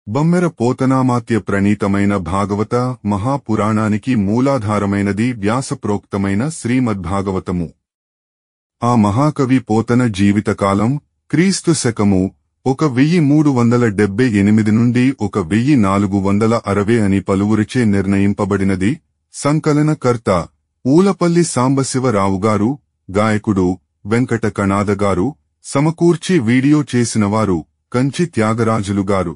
బమ్మెర పోతనామాత్య ప్రణీతమైన భాగవత మహాపురాణానికి మూలాధారమైనది వ్యాసప్రోక్తమైన శ్రీమద్భాగవతము. ఆ మహాకవి పోతన జీవితకాలం క్రీస్తు శకము 1378 నుండి 1460 అని పలువురిచే నిర్ణయింపబడినది. సంకలనకర్త ఊలపల్లి సాంబశివరావుగారు, గాయకుడు వెంకట కణాదగారు, సమకూర్చి వీడియో చేసినవారు కంచి త్యాగరాజులుగారు.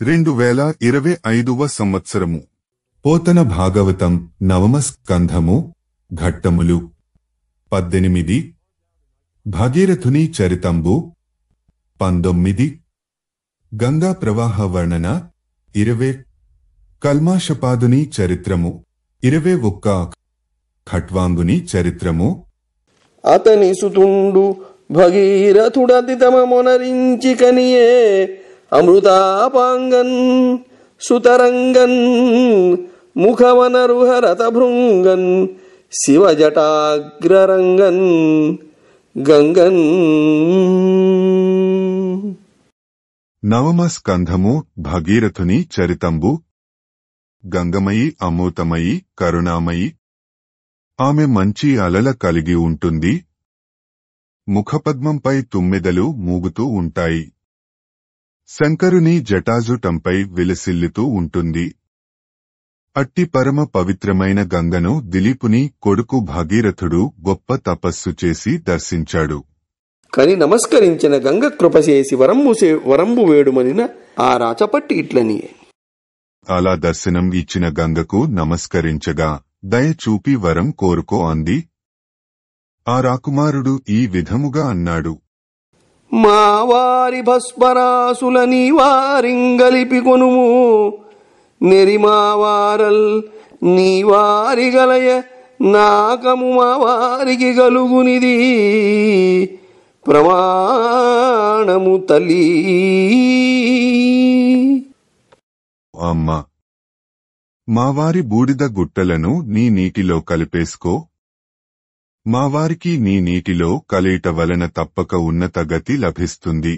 2025వ సంవత్సరము. పోతన భాగవతం నవమ స్కంధము. ఘట్టములు 18. భగీరథుని చరితంబు 19. గంగా ప్రవాహ వర్ణన 20. కల్మాషపాదుని చరిత్రము 21. ఖట్వాంగుని చరిత్రము. అతని సుతుండు భగీరథుడతి తమ మొనరించి కనియే అమృతాపాంగన్ సుతరంగన్ ముఖవనరుహరతభృంగన్ శివజటాగ్రరంగన్ గంగన్. నవమ స్కంధము. భగీరథుని చరితంబు. గంగమయి అమృతమయి కరుణామయి. ఆమె మంచి అలల కలిగి ఉంటుంది. ముఖపద్మంపై తుమ్మెదలు మూగుతూ ఉంటాయి. శంకరుని జటాజుటంపై విలసిల్లుతూ ఉంటుంది. అట్టి పరమ పవిత్రమైన గంగను దిలీపుని కొడుకు భగీరథుడు గొప్ప తపస్సు చేసి దర్శించాడు. కని నమస్కరించిన గంగ కృపచేసి వరంబు వేడుమనిన ఆ రాచపట్టి ఇట్లని. అలా దర్శనం ఇచ్చిన గంగకు నమస్కరించగా దయచూపి వరం కోరుకో అంది. ఆ రాకుమారుడు ఈ విధముగా అన్నాడు. మా వారి భస్మరాసుల నీ వారింగలిపి కొనుము, నెరిమావారల్ నీ వారి గలయ నాకము మా వారికి గలుగునిది ప్రమాణము తల్లి. అమ్మా, మావారి బూడిద గుట్టలను నీ నీటిలో కలిపేసుకో. మావారికి నీ నీటిలో కలయిట వలన తప్పక ఉన్నత గతి లభిస్తుంది.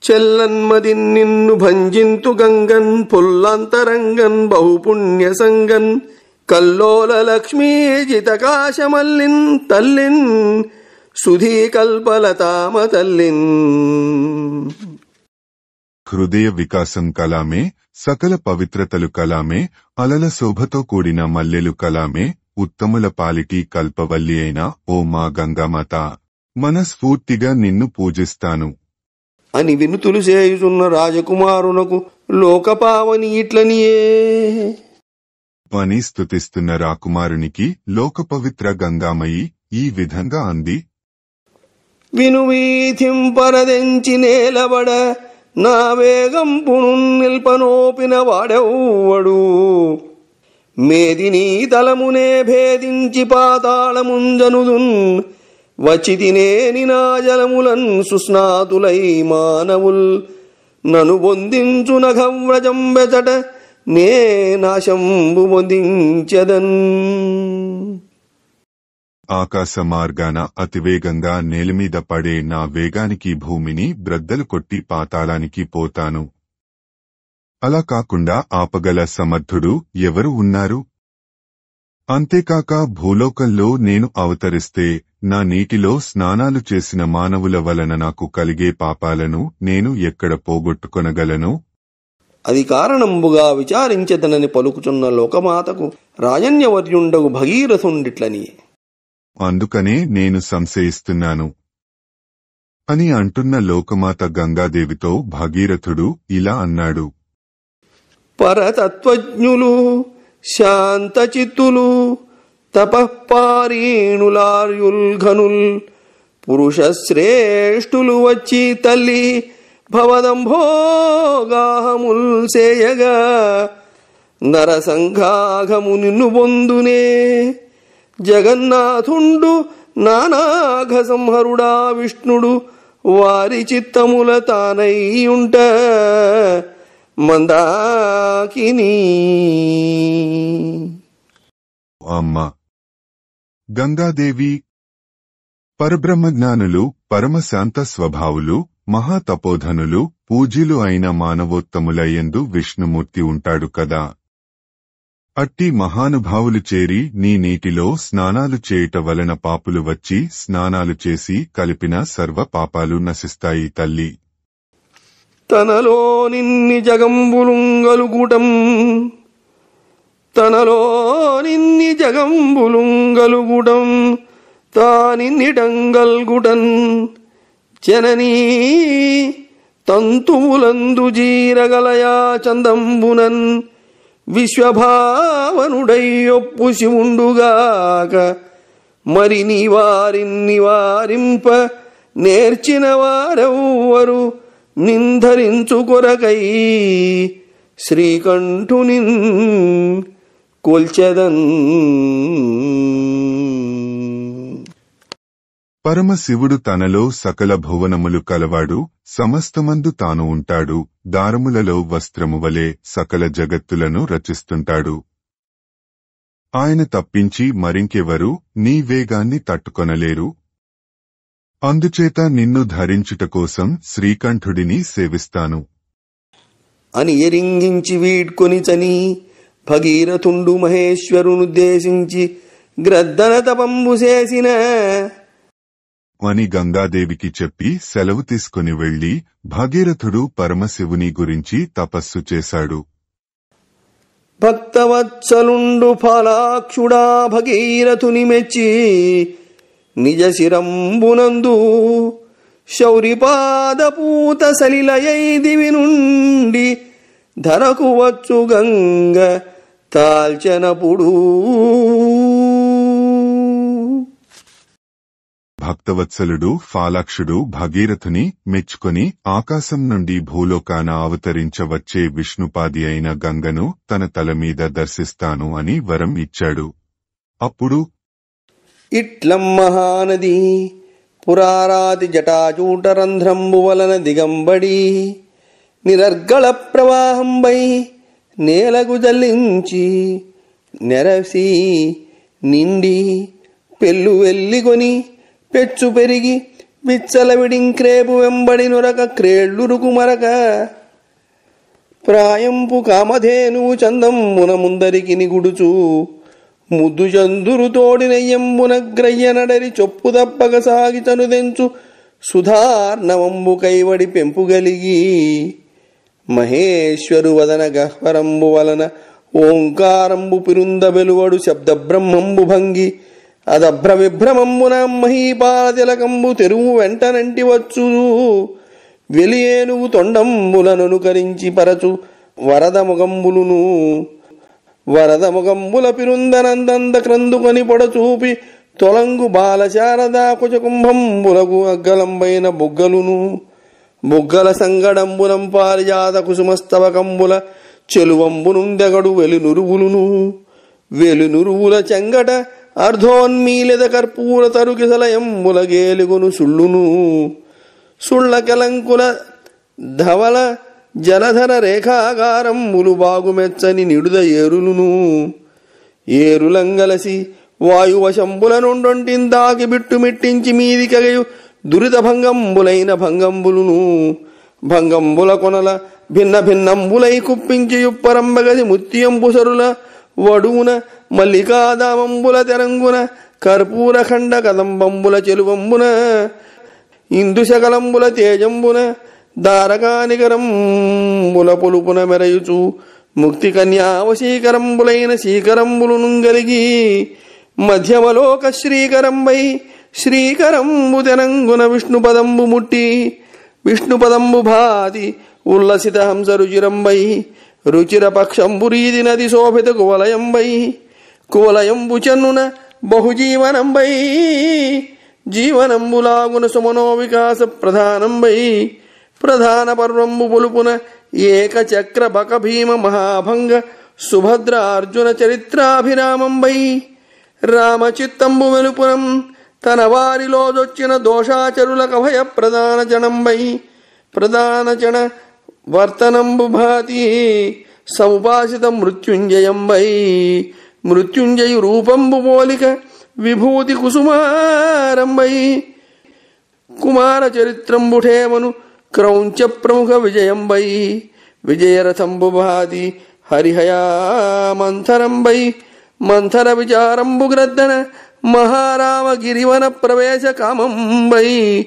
చెల్లన్మది నిన్ను భంజింతు గంగన్ పుల్లంతరంగన్ బహుపుణ్య సంగన్ కల్లోల లక్ష్మీ జితకాశమల్లిన్ తల్లిన్ సుధీ కల్పలతామ తల్లిన్. హృదయ వికాసం కలామే, సకల పవిత్రతలు కలామే, అలల శోభతో కూడిన మల్లెలు కలామే, ఉత్తముల పాలిటి కల్పవల్లి అయిన ఓ మా గంగామాత, మనస్ఫూర్తిగా నిన్ను పూజిస్తాను అని వినుతులు చేయుచున్న రాజకుమారునకు లోకపావని ఇట్లనియే అని స్తుతిస్తున్న రాకుమారునికి లోకపవిత్ర గంగామయి ఈ విధంగా అంది. వినువీథింపరదెంచి నేలబడ నా వేగంపును నిల్పనోపిన వాడెవ్వడు, మేదినీ తలమునే భేదించి పాతాళముంజనుదున్ వచ్చితినేని నా జలములన్ సుస్నాతులై మానవుల్ నను బొందించు నఘవ్రజం బెచట నే నాశంబు బొందించెదన్. ఆకాశ మార్గాన అతివేగంగా నేలమీద పడే నా వేగానికి భూమిని బ్రద్దలు కొట్టి పాతాళానికి పోతాను. అలా కాకుండా ఆపగల సమర్థుడు ఎవరు ఉన్నారు? అంతేకాక భూలోకంలో నేను అవతరిస్తే నా నీటిలో స్నానాలు చేసిన మానవుల వలన నాకు కలిగే పాపాలను నేను ఎక్కడ పోగొట్టుకొనగలను? అది కారణంబుగా విచారించెదనని పలుకుచున్న లోకమాతకు రాజన్యవర్యుండగు భగీరథుండిట్లని. అందుకనే నేను సంశయిస్తున్నాను అని అంటున్న లోకమాత గంగాదేవితో భగీరథుడు ఇలా అన్నాడు. పరతత్వజ్ఞులు శాంతచిత్తులు తపఃపారీణులార్యుల్ఘనుల్ పురుషశ్రేష్ఠులు వచ్చి తల్లి భవదంభోగాహముల్ సేయగా నరసంఘాఘము నిన్ను బొందునే. జగన్నాథుండు నానాఘ సంహరుడా విష్ణుడు వారి చిత్తముల తానైయుంట మందాకిని. అమ్మ గంగాదేవి, పరబ్రహ్మజ్ఞానులు, పరమశాంత స్వభావులు, మహాతపోధనులు, పూజ్యులు అయిన మానవోత్తముల యందు విష్ణుమూర్తి ఉంటాడు కదా. అట్టి మహానుభావులు చేరి నీ నీటిలో స్నానాలు చేయుట వలన పాపులు వచ్చి స్నానాలు చేసి కలిపిన సర్వ పాపాలు నశిస్తాయి తల్లి. తనలో నిన్ని జగంబులుంగలుగుటం తానిన్నిటంగల్గుటన్ జననీ తంతువులందు జీరగలయా చందంబునన్ విశ్వభావనుడయ్యొప్పు శివుండుగాక మరి నివారింప నేర్చిన వారెవ్వరు నింధరించు కొరకై శ్రీకంఠునిన్ కొల్చెదన్. పరమశివుడు తనలో సకల భువనములు కలవాడు, సమస్తమందు తాను ఉంటాడు, దారములలో వస్త్రము వలె సకల జగత్తులను రచిస్తుంటాడు. ఆయన తప్పించి మరింకెవరు నీ వేగాన్ని తట్టుకొనలేరు. అందుచేత నిన్ను ధరించుట కోసం శ్రీకంఠుడిని సేవిస్తాను అని ఎరింగించి వీడ్కొని చని భగీరథుండు మహేశ్వరునుద్దేశించి గ్రద్దన తపంబు చేసిన అని గంగాదేవికి చెప్పి సెలవు తీసుకుని వెళ్లి భగీరథుడు పరమశివుని గురించి తపస్సు చేశాడు. భక్తవత్సలుండు ఫలాక్షుడా భగీరథుని మెచ్చి నిజ శిరంబునందు శౌరిపాదపూత సలిలయై దివి నుండి ధరకు వచ్చు గంగ తాల్చనపుడు. భక్తవత్సలుడు ఫాలాక్షుడు భగీరథుని మెచ్చుకొని ఆకాశం నుండి భూలోకాన అవతరించవచ్చే విష్ణుపాది అయిన గంగను తన తల మీద దర్శిస్తాను అని వరం ఇచ్చాడు. అప్పుడు ఇట్లం మహానది పురారాతి జటాచూటరంధ్రంబు వలన దిగంబడి నిరర్గళ ప్రవాహంబై నేలకు జల్లించి నెరసి నిండి పెళ్ళు వెల్లిగొని పెచ్చు పెరిగి విచ్చల విడింక్రేపు వెంబడి నొరక క్రేళ్ళురుకు మరక ప్రాయంపు కామధేనువు చందమ్మున ముందరికి నిగుడుచు ముద్దు చందురు తోడినయ్యంబున గ్రయ్య నడరి చొప్పు దప్పగ సాగి తనుదెంచు సుధార్ణవంబు కైవడి పెంపుగలిగి మహేశ్వరు వదన గహ్వరంబు వలన ఓంకారంబు పిరుంద వెలువడు శబ్ద బ్రహ్మంబు భంగి అదభ్ర విభ్రమంబున మహీపాల తిలకంబు తెరువు వెంటనంటి వచ్చు వెలియేనుగు తొండంబులననుకరించి పరచు వరదముగంబుల పిరుందనందంద క్రందుకొని పొడచూపి తొలంగు బాలశారదా కుచకుంభంబులకు అగ్గలంబైన బుగ్గల సంగడంబులం పారిజాత కుసుమస్తవకంబుల చెలువంబునుందెగడు వెలునురువుల చెంగట అర్ధోన్మీలిత కర్పూర తరుకిసలయంబుల గేలుగును సుళ్ళ కెలంకుల ధవల జలధర రేఖాగారంబులు బాగుమెచ్చని నిడుద ఏరులంగలసి వాయువశంబుల నుండొంటిందాకి బిట్టు మిట్టించి మీది కగయు దురిత భంగంబులైన భంగంబుల కొనల భిన్న భిన్నంబులై కుప్పించి యుప్పరంబగది ముత్యంబుసరుల వడువున మల్లికాదామంబుల తెరంగున కర్పూర ఖండ కదంబంబుల చెలువంబున ఇందుశకలంబుల తేజంబున దారకానికరంబుల పొలుపున మెరయుచు ముక్తి కన్యావశీకరంబులైన శీకరంబులు నుంగలిగి మధ్యమలోక శ్రీకరంబు తెనంగున విష్ణుపదంబు ముట్టి విష్ణుపదంబు భాతి ఉల్లసిత హంస రుచిరంబై రుచిర పక్షంబు రీది నది శోభిత కువలయంబు చెన్నున బహుజీవనంబై జీవనంబులాగున సుమనో వికాస ప్రధాన పర్వంబు పొలుపున ఏకచక్ర బక భీమ మహాభంగ సుభద్ర అర్జున చరిత్రాభిరామంబై రామచిత్తంబు వెలుపునం తన వారిలో దొచ్చిన దోషాచరుల కభయ ప్రధాన చణ వర్తనంబు భాతి సముపాసిత మృత్యుంజయు రూపంబు పోలిక విభూతి కుసుమారంబై కుమార చరిత్రంబుఠేమను క్రౌంచ ప్రముఖ విజయంబై విజయరథంబు భాది హరిహయా మంథరంబై మంథర విచారంబు గ్రద్దన మహారామ గిరివన ప్రవేశ కామంబై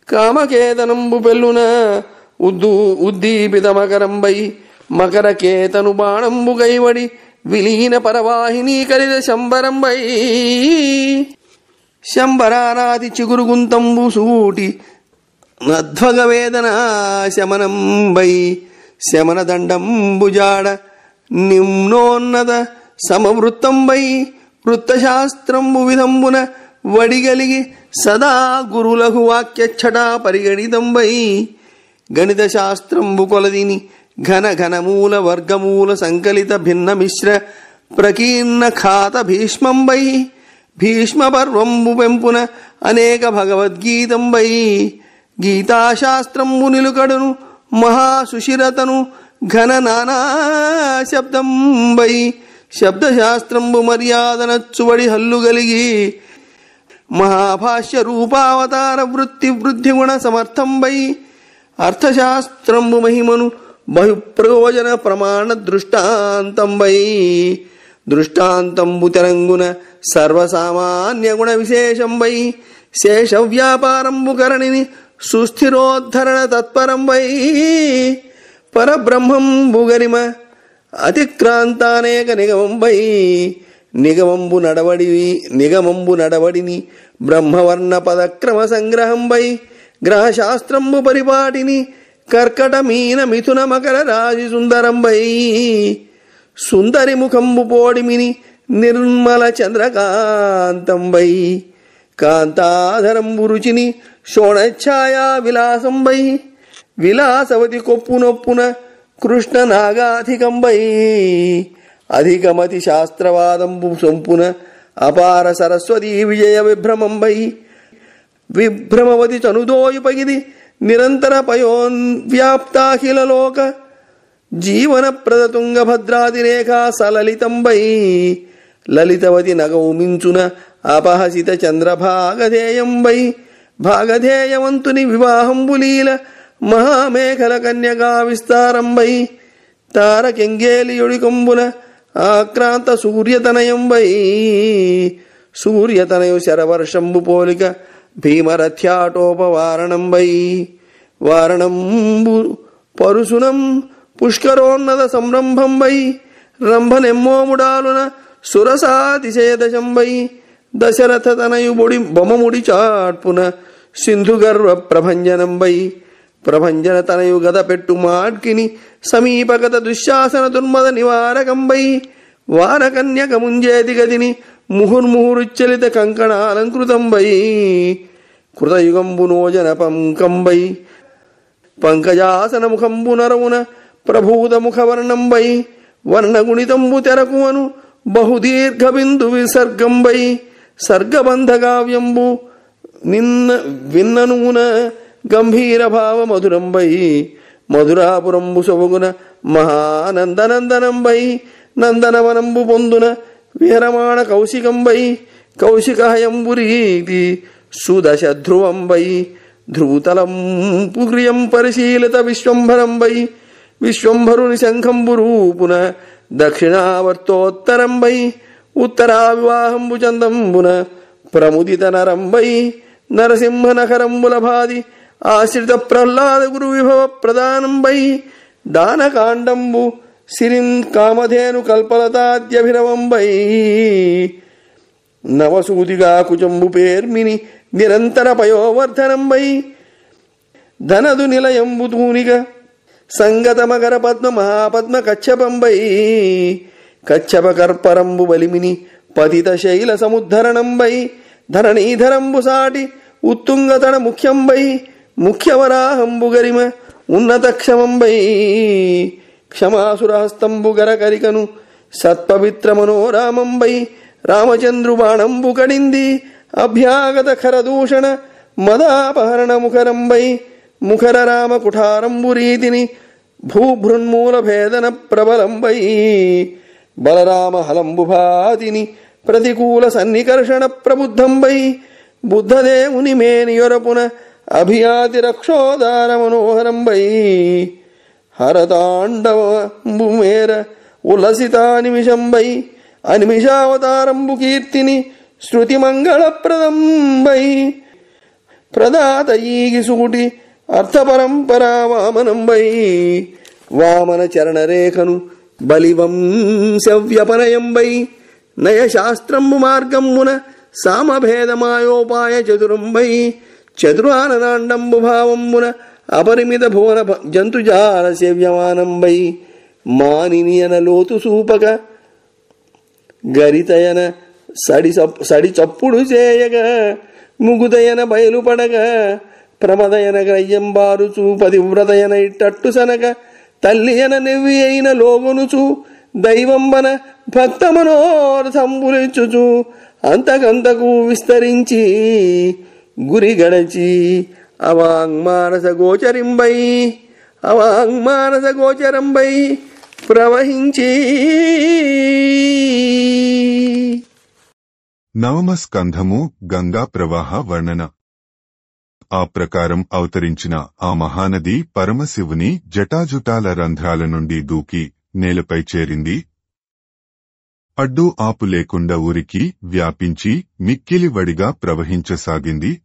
కామకేతనంబు పెల్లున ఉద్దీపిత మకరంబై మకర కేతను బాణంబు గైవడి విలీన పరవాహిని కలిద శంబరంబై శంబరానాది చిగురు గుంతంబు సూటి నధ్వగ వేదన శమనంబై శమన దండంబుజాడ నిమ్నోన్నత సమవృత్తంబై వృత్తశాస్త్రంబు విధంబున వడిగలిగి సదా గురులఘు వాక్యచ్చటా పరిగణితంబై గణిత శాస్త్రంబు కొలదిని ఘన ఘనమూల వర్గమూల సంకలిత భిన్న మిశ్ర ప్రకీర్ణ ఖాత భీష్మంబై భీష్మ పర్వంబు పెంపున అనేక భగవద్గీతంబై గీతాశాస్త్రంబు నిలుకడును మహాసుశిరతను ఘన నానా శబ్దంబై శబ్దశాస్త్రంబు మర్యాదనచ్చువడి హల్లుగలిగి మహాభాష్య రూపావతార వృత్తి వృద్ధి గుణ సమర్థంబై అర్థశాస్త్రంబు మహిమను బహుప్రయోజన ప్రమాణ దృష్టాంతంబై దృష్టాంతంబు తెరంగున సర్వసామాన్య గుణ విశేషంబై శేష వ్యాపారంబు కరణిని సుస్థిరోద్ధరణ తత్పరంబై పరబ్రహ్మంబు గరిమ అతిక్రాంతానేక నిగమంబై నిగమంబు నడవడిని బ్రహ్మవర్ణ పదక్రమ సంగ్రహంబై గ్రహశాస్త్రంబు పరిపాటిని కర్కట మీన మిథున మకర రాజి సుందరంబై సుందరి ముఖంబు పోడిమిని నిర్మల చంద్రకాంతంబై కాంతాధరంబు రుచిని శోణఛాయా విలాసంబై విలాసవతి కొప్పు నొప్పున కృష్ణ నాగాధికంబై అధికమతి శాస్త్రవాదంబు సొంపున అపార సరస్వతీ విజయ విభ్రమంబై విభ్రమవతి చనుదోయుపగిది నిరంతర పయోన్వ్యాప్తాఖిల లోక జీవన ప్రదతుంగ భద్రాదిరేఖా సలలితంబై లలితవతి నగౌమించున అపహసిత చంద్రభాగధేయంబై భాగధేయవంతుని వివాహంబులీల మహామేఖల కన్యగా విస్తారంబై తారకెంగేలియుడికొంబున ఆక్రాంత సూర్యతనయంబై సూర్యతనయు శరవర్షంబు పోలిక భీమరథ్యాటోపవారణంబై వారణంబు పరుసునం పుష్కరోన్నత సంరంభంబై రంభనెమ్మోముడాలున సురసాతిశయదశంబై దశరథ తనయు బొమముడి చాట్పున సింధుగర్వ ప్రభంజనంబై ప్రభంజన తనయు గద పెట్టు మాడ్కిని సమీపగత దుశ్శాసన దుర్మద నివారకంబై వారకన్యక ముంజేతి గదిని ముహుర్ముహురుచ్చలిత కంకణాలంకృతంబై కృతయుగంబు నోజన పంకంబై పంకజాసన ముఖంబు నరమున ప్రభూత ముఖవర్ణంబై వర్ణగుణితంబు తెరకువను బహుదీర్ఘ బిందు విసర్గంబై సర్గబంధకావ్యంబు నిన్న విన్ననూన గంభీర భావ మధురంబై మధురాపురంబు సొబగున మహానందనందనంబై నందనవనంబు పొందున విహరమాణ కౌశికంబై కౌశికహయంబురీతి సుదశధ్రువంబై ధ్రువతలంపు గ్రియం పరిశీలిత విశ్వంభరంబై విశ్వంభరుని శంఖంబు రూపున దక్షిణావర్తోత్తరంబై ఉత్తరావివాహంబు చందంబున ప్రముదిత నరంబై నరసింహ నఖరంబుల భాది ఆశ్రిత ప్రహ్లాద గురు విభవ ప్రదానంబై దానకాండంబు సిరిన్ కామధేను కల్పలతాద్యభిరవంబై నవసూదిగా కుచంబు పేర్మిని నిరంతర పయోవర్ధనంబై ధనదు నిలయంబు తూనిక సంగత మకర పద్మ మహాపద్మ కచ్చపంబై కచ్చప కర్పరంబు బలిమిని పతిత శైల సముద్ధరణంబై ధరణీధరంబు సాటి ఉత్తుంగతడ ముఖ్యంబై ముఖ్యవరాహంబు గరిమ ఉన్నత క్షమంబై క్షమాసురహస్తంబు గరకరికను సత్పవిత్ర మనోరామంబై రామచంద్రు బాణంబు కడింది అభ్యాగత ఖరదూషణ మదాపహరణ ముఖరంబై ముఖర రామ కుఠారంబు రీతిని భూభృన్మూల భేదన ప్రబలంబై బలరామ హలంబు భాతిని ప్రతికూల సన్నికర్షణ ప్రబుద్ధంబై బుద్ధదేవుని మేనియొరపున అభియాతి రక్షోదార మనోహరంబై హరతాండవంబు మేర ఉలసితా నిమిషంబై అనిమిషావతారంబు కీర్తిని శృతి మంగళప్రదంబై ప్రదాత ఈగి సూటి అర్థపరంపరా వామనంబై వామన చరణరేఖను బలివంశవ్యపనయంబై నయశాస్త్రంబు మార్గమ్మున సామభేదమాయోపాయ చతురంబై చతురాననాండంబు భావమ్మున అపరిమిత భువన జంతుజాల సేవ్యమానంబై మానినియన లోతు సూపక గరితయన సడి చప్పుడు చేయగా ముగుదయన బయలుపడగా ప్రమదయన గ్రయ్యంబారుచు పతివ్రతయన ఇట్టట్టు సనక తల్లియన నెవ్వి అయిన లోగునుచు దైవంబన భక్త మనోరథంబులిచ్చుచు అంతకంతకు విస్తరించి గురి గడచి అవాంగ్మానస గోచరంబై ప్రవహించి. నవమ స్కంధము గంగా ప్రవాహ వర్ణన. ఆ ప్రకారం అవతరించిన ఆ మహానది పరమశివుని జటాజుటాల రంధ్రాల నుండి దూకి నేలపై చేరింది. అడ్డు ఆపు లేకుండా ఉరికి వ్యాపించి మిక్కిలివడిగా ప్రవహించసాగింది.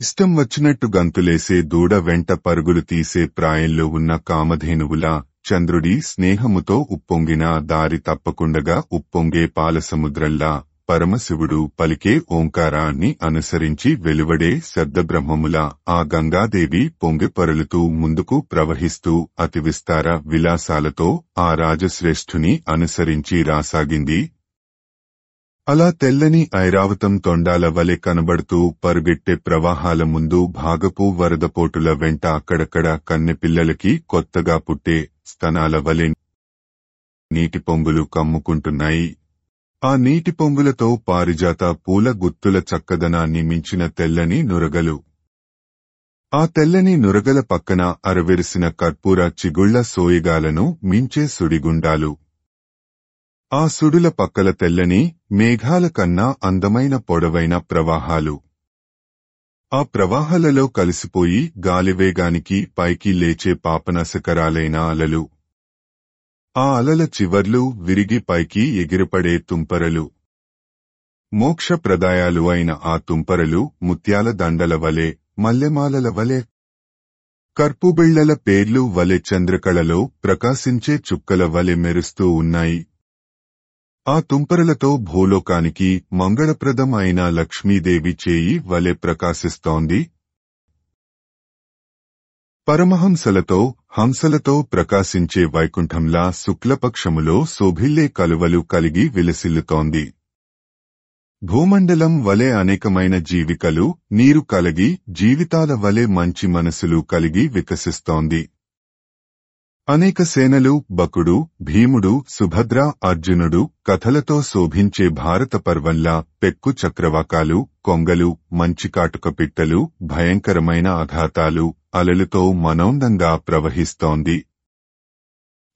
ఇష్టం వచ్చినట్టు గంతులేసే దూడ వెంట పరుగులు తీసే ప్రాయంలో ఉన్న కామధేనువులా చంద్రుడి స్నేహముతో ఉప్పొంగిన దారి తప్పకుండగా ఉప్పొంగే పాలసముద్రంలా పరమశివుడు పలికే ఓంకారాన్ని అనుసరించి వెలువడే శబ్దబ్రహ్మములా ఆ గంగాదేవి పొంగిపొరలుతూ ముందుకు ప్రవహిస్తూ అతి విస్తార విలాసాలతో ఆ రాజశ్రేష్ఠుని అనుసరించి రాసాగింది. అలా తెల్లని ఐరావతం తొండాల వలె కనబడుతూ పరుగెట్టే ప్రవాహాల ముందు భాగపు వరదపోటుల వెంట అక్కడక్కడ కన్నెపిల్లలకి కొత్తగా పుట్టే స్తనాల వలె నీటి పొంగులు కమ్ముకుంటున్నాయి. ఆ నీటి పొంగులతో పారిజాత పూల గుత్తుల చక్కదనాన్ని మించిన తెల్లని నురగలు. ఆ తెల్లని నురగల పక్కన అరవిరిసిన కర్పూర చిగుళ్ల సోయగాలను మించే సుడిగుండాలు. ఆ సుడుల పక్కల తెల్లని మేఘాల కన్నా అందమైన పొడవైన ప్రవాహాలు. ఆ ప్రవాహాలలో కలిసిపోయి గాలివేగానికి పైకి లేచే పాపనాశకరాలైన అలలు. ఆ అలల చివర్లు విరిగి పైకి ఎగిరిపడే తుంపరలు. మోక్షప్రదాయాలు అయిన ఆ తుంపరలు ముత్యాల దండల వలె, మల్లెమాలల వలె, కర్పూబిళ్లల పేర్లు వలె చంద్రకళలో ప్రకాశించే చుక్కల వలె మెరుస్తూ ఉన్నాయి. ఆ తుంపరలతో భూలోకానికి మంగళప్రదం అయిన లక్ష్మీదేవి చేయి వలె ప్రకాశిస్తోంది. పరమహంసలతో హంసలతో ప్రకాశించే వైకుంఠంలా శుక్లపక్షములో శోభిల్లే కలువలు కలిగి విలసిల్లుతోంది. భూమండలం వలె అనేకమైన జీవికలు, నీరు కలిగి జీవితాల వలె మంచి మనసులు కలిగి వికసిస్తోంది. అనేక సేనలు, బకుడు, భీముడు, సుభద్ర, అర్జునుడు కథలతో శోభించే భారత పర్వంలా పెక్కు చక్రవాకాలు, కొంగలు, మంచికాటుక పిట్టలు, భయంకరమైన అఘాతాలు, అలలుతో మనోందంగా ప్రవహిస్తోంది.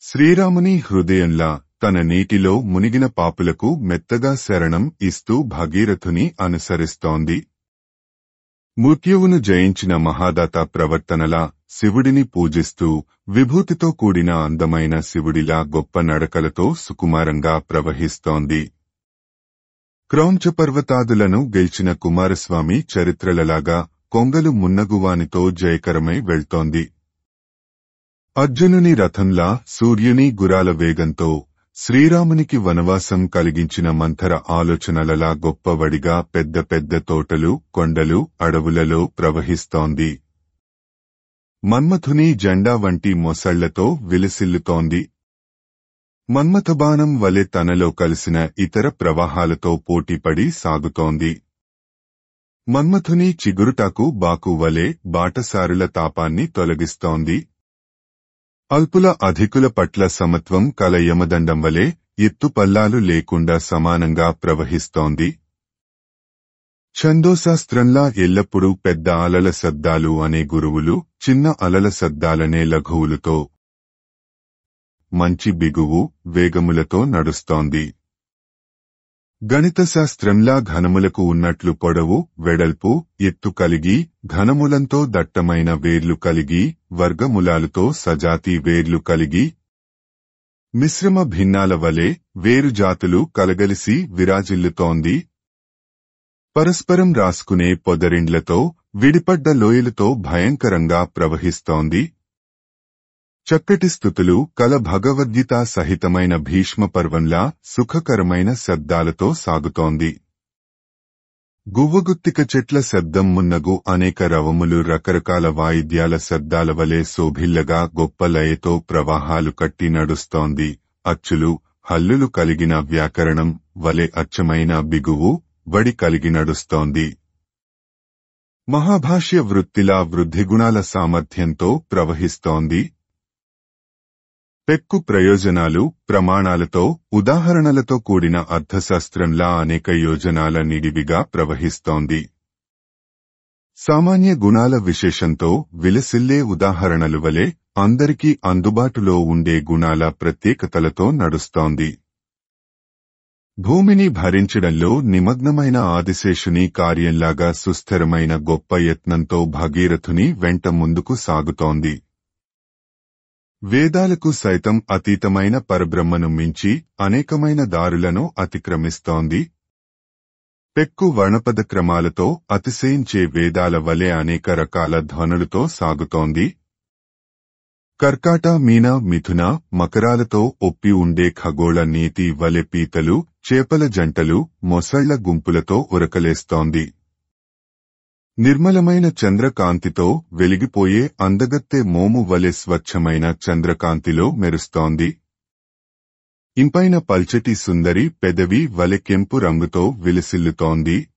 శ్రీరాముని హృదయంలా తన నీటిలో మునిగిన పాపులకు మెత్తగా శరణం ఇస్తూ భగీరథుని అనుసరిస్తోంది. మృత్యువును జయించిన మహాదాత ప్రవర్తనలా శివుడిని పూజిస్తూ విభూతితో కూడిన అందమైన శివుడిలా గొప్ప నడకలతో సుకుమారంగా ప్రవహిస్తోంది. క్రౌంచపర్వతాదులను గెల్చిన కుమారస్వామి చరిత్రలలాగా కొంగలు మున్నగువానితో జయకరమై వెళ్తోంది. అర్జునుని రథంలా సూర్యుని గురాల వేగంతో శ్రీరామునికి వనవాసం కలిగించిన మంథర ఆలోచనలలా గొప్పవడిగా పెద్ద పెద్ద తోటలు, కొండలు, అడవులలో ప్రవహిస్తోంది. మన్మథుని జెండా వంటి మొసళ్లతో విలసిల్లుతోంది. మన్మథబాణం వలె తనలో కలిసిన ఇతర ప్రవాహాలతో పోటీపడి సాగుతోంది. మన్మథుని చిగురుటాకు బాకు వలె బాటసారుల తాపాన్ని తొలగిస్తోంది. అల్పుల అధికుల పట్ల సమత్వం కల యమదండం వలె ఎత్తుపల్లాలు లేకుండా సమానంగా ప్రవహిస్తోంది. ఛందోశాస్త్రంలా ఎల్లప్పుడూ పెద్ద అలల శబ్దాలు అనే గురువులు చిన్న అలల శబ్దాలనే లఘువులతో మంచి బిగువు, వేగములతో నడుస్తోంది. గణితశాస్త్రంలా ఘనములకు ఉన్నట్లు పొడవు, వెడల్పు, ఎత్తు కలిగి, ఘనములంతో దట్టమైన వేర్లు కలిగి, వర్గములాలతో సజాతి వేర్లు కలిగి, మిశ్రమ భిన్నాల వలె వేరు జాతులు కలగలిసి విరాజిల్లుతోంది. పరస్పరం రాసుకునే పొదరిండ్లతో, విడిపడ్డ లోయలతో భయంకరంగా ప్రవహిస్తోంది. చక్కటి స్థుతులు కల భగవద్గీత సహితమైన భీష్మపర్వంలా సుఖకరమైన శబ్దాలతో సాగుతోంది. గువ్వగుత్తిక చెట్ల శబ్దం మున్నగు అనేక రవములు రకరకాల వాయిద్యాల శబ్దాల వలె శోభిల్లగా గొప్ప లయతో ప్రవాహాలు కట్టి నడుస్తోంది. అచ్చులు, హల్లులు కలిగిన వ్యాకరణం వలె అచ్చమైన బిగువు, వడి కలిగి నడుస్తోంది. మహాభాష్య వృత్తిలా వృద్ధిగుణాల సామర్థ్యంతో ప్రవహిస్తోంది. పెక్కు ప్రయోజనాలు, ప్రమాణాలతో, ఉదాహరణలతో కూడిన అర్థశాస్త్రంలా అనేక యోజనాల నిడివిగా ప్రవహిస్తోంది. సామాన్య గుణాల విశేషంతో విలసిల్లే ఉదాహరణలు వలె అందరికీ అందుబాటులో ఉండే గుణాల ప్రత్యేకతలతో నడుస్తోంది. భూమిని భరించడంలో నిమగ్నమైన ఆదిశేషుని కార్యంలాగా సుస్థిరమైన గొప్ప యత్నంతో భగీరథుని వెంట ముందుకు సాగుతోంది. వేదాలకు సైతం అతీతమైన పరబ్రహ్మను మించి అనేకమైన దారులను అతిక్రమిస్తోంది. పెక్కు వర్ణపద క్రమాలతో అతిశయించే వేదాల వలె అనేక రకాల ధ్వనులతో సాగుతోంది. కర్కాట, మీన, మిథున, మకరాలతో ఒప్పి ఉండే ఖగోళ నీతి వలె పీతలు, చేపల జంటలు, మొసళ్ల గుంపులతో ఉరకలేస్తోంది. నిర్మలమైన చంద్రకాంతితో వెలిగిపోయే అందగత్తె మోము వలె స్వచ్ఛమైన చంద్రకాంతిలో మెరుస్తోంది. ఇంపైన పల్చటి సుందరి పెదవి వలె కెంపు రంగుతో విలసిల్లుతోంది.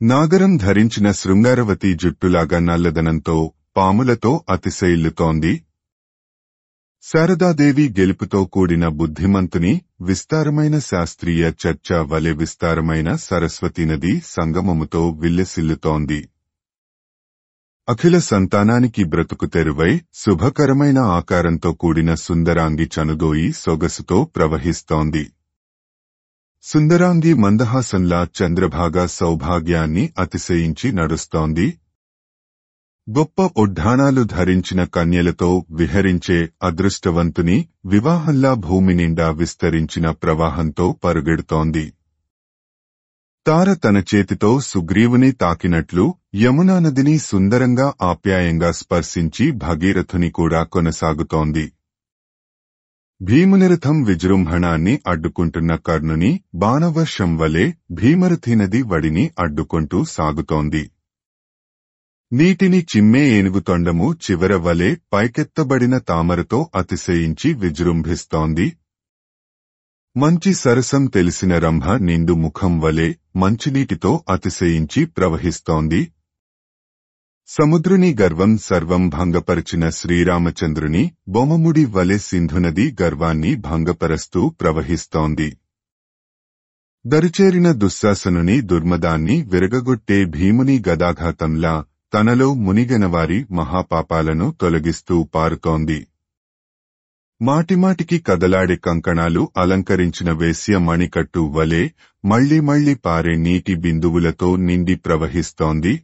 నాగరం ధరించిన శృంగారవతి జుట్టులాగా నల్లదనంతో, పాములతో అతిశయిల్లుతోంది. శారదాదేవి గెలుపుతో కూడిన బుద్ధిమంతుని విస్తారమైన శాస్త్రీయ చర్చ వలె విస్తారమైన సరస్వతి నది సంగమముతో విల్లసిల్లుతోంది. అఖిల సంతానానికి బ్రతుకు తెరువై శుభకరమైన ఆకారంతో కూడిన సుందరాంగి చనుదోయి సొగసుతో ప్రవహిస్తోంది. సుందరాంగి మందహాసంలా చంద్రభాగ సౌభాగ్యాన్ని అతిశయించి నడుస్తోంది. గొప్ప ఉడ్డాణాలు ధరించిన కన్యలతో విహరించే అదృష్టవంతుని వివాహంలా భూమి నిండా విస్తరించిన ప్రవాహంతో పరుగెడుతోంది. తార తన చేతితో సుగ్రీవుని తాకినట్లు యమునా నదిని సుందరంగా ఆప్యాయంగా స్పర్శించి భగీరథుని కూడా కొనసాగుతోంది. భీమునిరథం విజృంభణాన్ని అడ్డుకుంటున్న కర్ణుని బాణవర్షం వలె భీమరథి నది వడిని అడ్డుకుంటూ సాగుతోంది. నీటిని చిమ్మే ఏనుగుతొండము చివర వలె పైకెత్తబడిన తామరతో అతిశయించి విజృంభిస్తోంది. మంచి సరసం తెలిసిన రంభ నిండు ముఖం వలె మంచినీటితో అతిశయించి ప్రవహిస్తోంది. సముద్రుని గర్వం సర్వం భంగపరిచిన శ్రీరామచంద్రుని బొమ్మముడి వలె సింధునది గర్వాన్ని భంగపరస్తూ ప్రవహిస్తోంది. దరిచేరిన దుశ్శాసనుని దుర్మదాన్ని విరగగొట్టే భీముని గదాఘాతంలా తనలో మునిగనవారి మహాపాపాలను తొలగిస్తూ పారుతోంది. మాటిమాటికి కదలాడే కంకణాలు అలంకరించిన వేశ్య మణికట్టు వలె మళ్లీ మళ్లీ పారే నీటి బిందువులతో నిండి ప్రవహిస్తోంది.